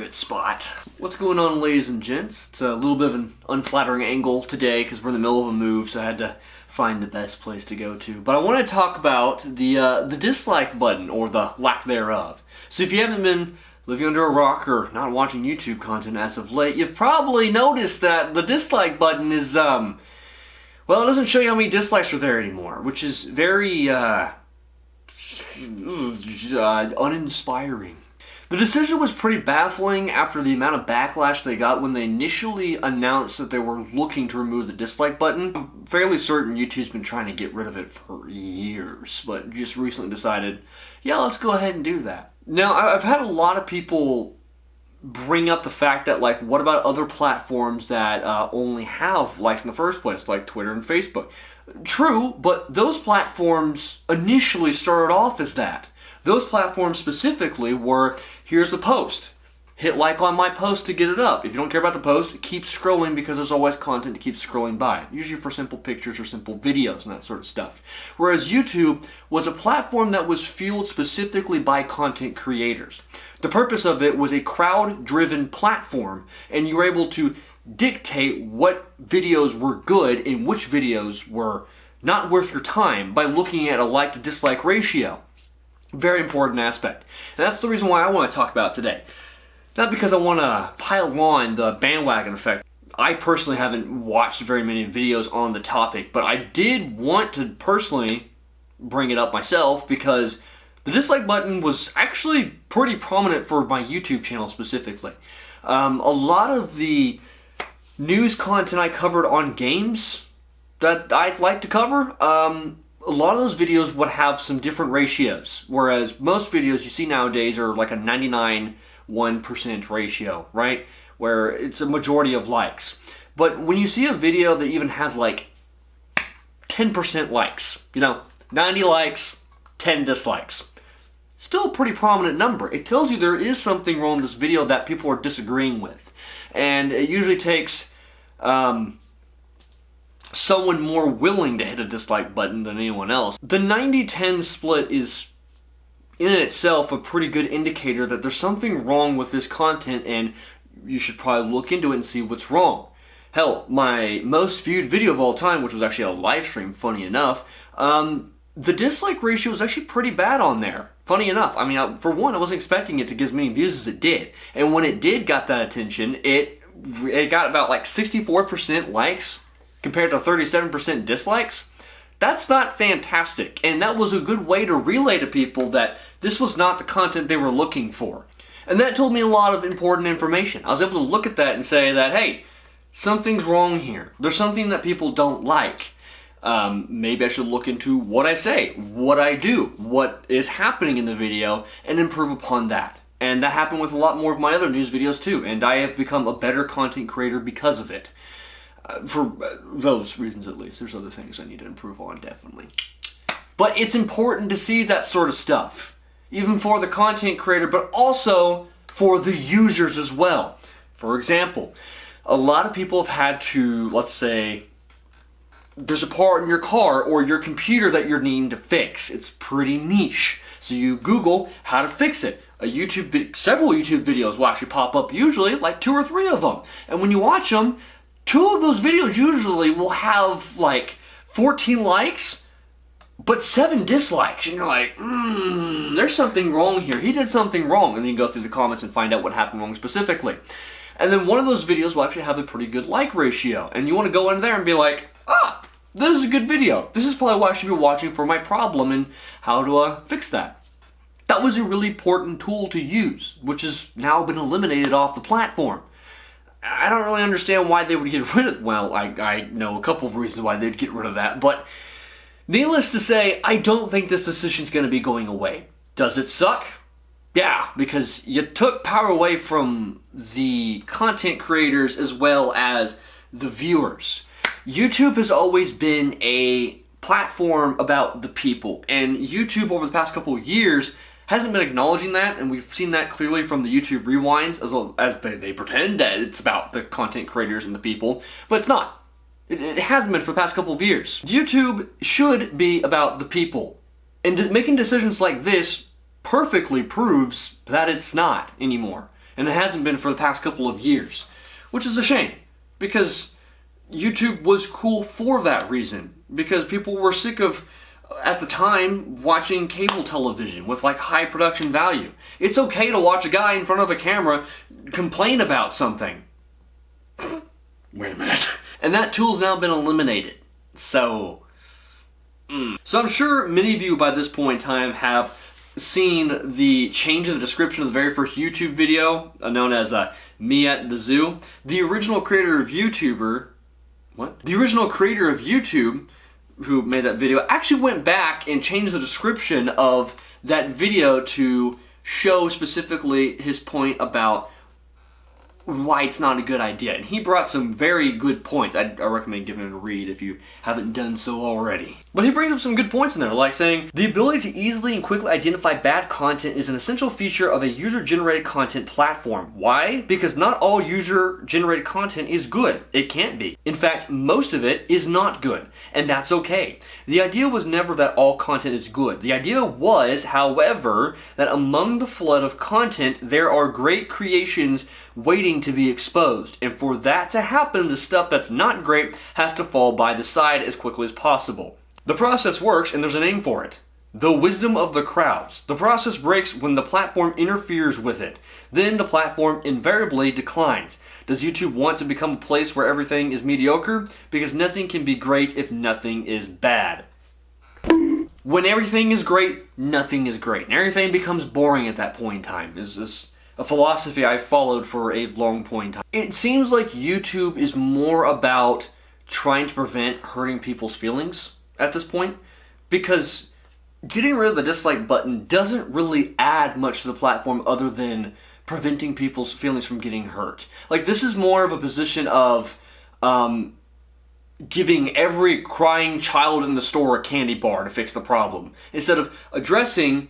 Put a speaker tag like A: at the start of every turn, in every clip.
A: private spot. What's going on, ladies and gents? It's a little bit of an unflattering angle today because we're in the middle of a move, so I had to find the best place to go to. But I want to talk about the dislike button, or the lack thereof. So if you haven't been living under a rock or not watching YouTube content as of late, you've probably noticed that the dislike button is, well, it doesn't show you how many dislikes are there anymore, which is very, uninspiring. The decision was pretty baffling after the amount of backlash they got when they initially announced that they were looking to remove the dislike button. I'm fairly certain YouTube's been trying to get rid of it for years, but just recently decided, yeah, let's go ahead and do that. Now, I've had a lot of people bring up the fact that, like, what about other platforms that only have likes in the first place, like Twitter and Facebook? True, but those platforms initially started off as that. Those platforms specifically were, here's a post. Hit like on my post to get it up. If you don't care about the post, keep scrolling because there's always content to keep scrolling by. Usually for simple pictures or simple videos and that sort of stuff. Whereas YouTube was a platform that was fueled specifically by content creators. The purpose of it was a crowd-driven platform, and you were able to dictate what videos were good and which videos were not worth your time by looking at a like to dislike ratio. Very important aspect. And that's the reason why I want to talk about it today. Not because I want to pile on the bandwagon effect. I personally haven't watched very many videos on the topic, but I did want to personally bring it up myself because the dislike button was actually pretty prominent for my YouTube channel specifically. A lot of the news content I covered on games that I'd like to cover, a lot of those videos would have some different ratios, whereas most videos you see nowadays are like a 99.1% ratio, right? Where it's a majority of likes. But when you see a video that even has like 10% likes, 90 likes, 10 dislikes, still a pretty prominent number. It tells you there is something wrong with this video that people are disagreeing with. And it usually takes someone more willing to hit a dislike button than anyone else. The 90-10 split is in itself a pretty good indicator that there's something wrong with this content and you should probably look into it and see what's wrong. Hell, my most viewed video of all time, which was actually a live stream, funny enough, the dislike ratio was actually pretty bad on there. Funny enough. I mean, for one, I wasn't expecting it to get as many views as it did. And when it did got that attention, it got about like 64% likes compared to 37% dislikes. That's not fantastic. And that was a good way to relay to people that this was not the content they were looking for. And that told me a lot of important information. I was able to look at that and say that, hey, something's wrong here. There's something that people don't like. Maybe I should look into what I say, what I do, what is happening in the video, and improve upon that. And that happened with a lot more of my other news videos too, and I have become a better content creator because of it. For those reasons at least. There's other things I need to improve on, definitely. But it's important to see that sort of stuff. Even for the content creator, but also for the users as well. For example, a lot of people have had to, let's say, there's a part in your car or your computer that you're needing to fix. It's pretty niche. So you Google how to fix it. Several YouTube videos will actually pop up, usually like 2 or 3 of them. And when you watch them, 2 of those videos usually will have like 14 likes, but 7 dislikes. And you're like, there's something wrong here. He did something wrong. And then you go through the comments and find out what happened wrong specifically. And then one of those videos will actually have a pretty good like ratio. And you want to go in there and be like, this is a good video. This is probably what I should be watching for my problem and how to fix that. That was a really important tool to use, which has now been eliminated off the platform. I don't really understand why they would get rid of it. Well, I know a couple of reasons why they'd get rid of that, but needless to say, I don't think this decision's going to be going away. Does it suck? Yeah, because you took power away from the content creators as well as the viewers. YouTube has always been a platform about the people, and YouTube over the past couple of years hasn't been acknowledging that, and we've seen that clearly from the YouTube rewinds, as well as they pretend that it's about the content creators and the people, but it's not. It hasn't been for the past couple of years. YouTube should be about the people, and making decisions like this perfectly proves that it's not anymore. and it hasn't been for the past couple of years, which is a shame, because YouTube was cool for that reason, because people were sick of, at the time, watching cable television with like high production value. It's okay to watch a guy in front of a camera complain about something. Wait a minute. And that tool's now been eliminated. So I'm sure many of you by this point in time have seen the change in the description of the very first YouTube video, known as Me at the Zoo. The original creator of YouTube, who made that video, actually went back and changed the description of that video to show specifically his point about why it's not a good idea. And he brought some very good points. I recommend giving it a read if you haven't done so already. But he brings up some good points in there, like saying, the ability to easily and quickly identify bad content is an essential feature of a user-generated content platform. Why? Because not all user-generated content is good. It can't be. In fact, most of it is not good, and that's okay. The idea was never that all content is good. The idea was, however, that among the flood of content, there are great creations waiting to be exposed. And for that to happen, the stuff that's not great has to fall by the side as quickly as possible. The process works, and there's a name for it. The wisdom of the crowds. The process breaks when the platform interferes with it. Then the platform invariably declines. Does YouTube want to become a place where everything is mediocre? Because nothing can be great if nothing is bad. When everything is great, nothing is great. And everything becomes boring at that point in time. This is a philosophy I've followed for a long point in time. It seems like YouTube is more about trying to prevent hurting people's feelings at this point, because getting rid of the dislike button doesn't really add much to the platform other than preventing people's feelings from getting hurt. Like, this is more of a position of giving every crying child in the store a candy bar to fix the problem, instead of addressing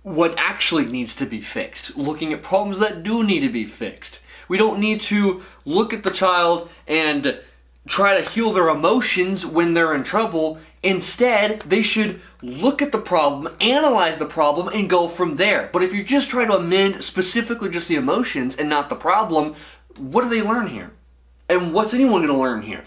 A: what actually needs to be fixed, looking at problems that do need to be fixed. We don't need to look at the child and try to heal their emotions when they're in trouble. Instead, they should look at the problem, analyze the problem, and go from there. But if you just try to amend specifically just the emotions and not the problem, what do they learn here? And what's anyone going to learn here?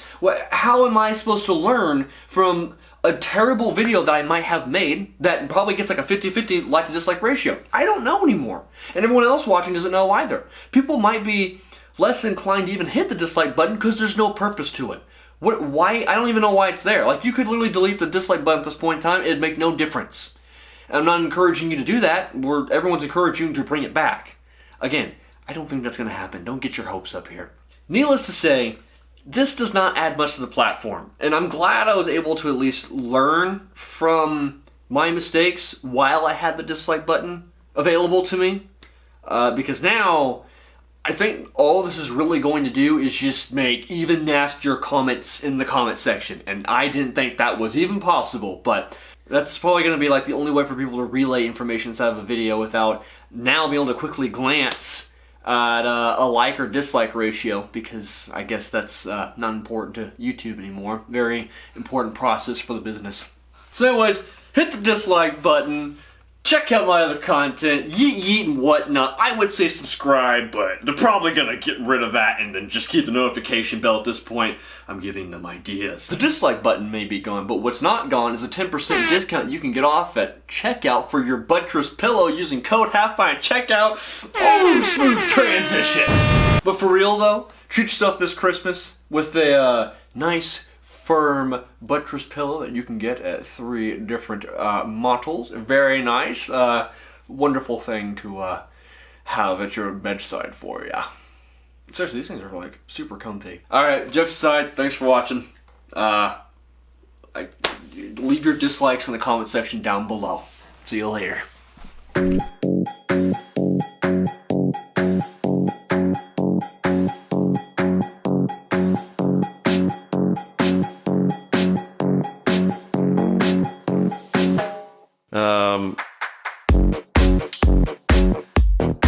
A: How am I supposed to learn from a terrible video that I might have made that probably gets like a 50-50 like to dislike ratio? I don't know anymore. And everyone else watching doesn't know either. People might be less inclined to even hit the dislike button because there's no purpose to it. Why? I don't even know why it's there. Like, you could literally delete the dislike button at this point in time. It'd make no difference. And I'm not encouraging you to do that. Everyone's encouraging you to bring it back. Again, I don't think that's going to happen. Don't get your hopes up here. Needless to say, this does not add much to the platform. And I'm glad I was able to at least learn from my mistakes while I had the dislike button available to me. Because now, I think all this is really going to do is just make even nastier comments in the comment section. And I didn't think that was even possible, but that's probably going to be like the only way for people to relay information inside of a video without now being able to quickly glance at a like or dislike ratio, because I guess that's not important to YouTube anymore. Very important process for the business. So anyways, hit the dislike button. Check out my other content, yeet and whatnot. I would say subscribe, but they're probably gonna get rid of that and then just keep the notification bell at this point. I'm giving them ideas. The dislike button may be gone, but what's not gone is a 10% discount you can get off at checkout for your buttress pillow using code Halfpint checkout. Oh, smooth transition. But for real though, treat yourself this Christmas with a nice, firm buttress pillow that you can get at 3 different models. Very nice, wonderful thing to have at your bedside for ya. Seriously, these things are like super comfy. Alright, jokes aside, thanks for watching. Leave your dislikes in the comment section down below. See you later.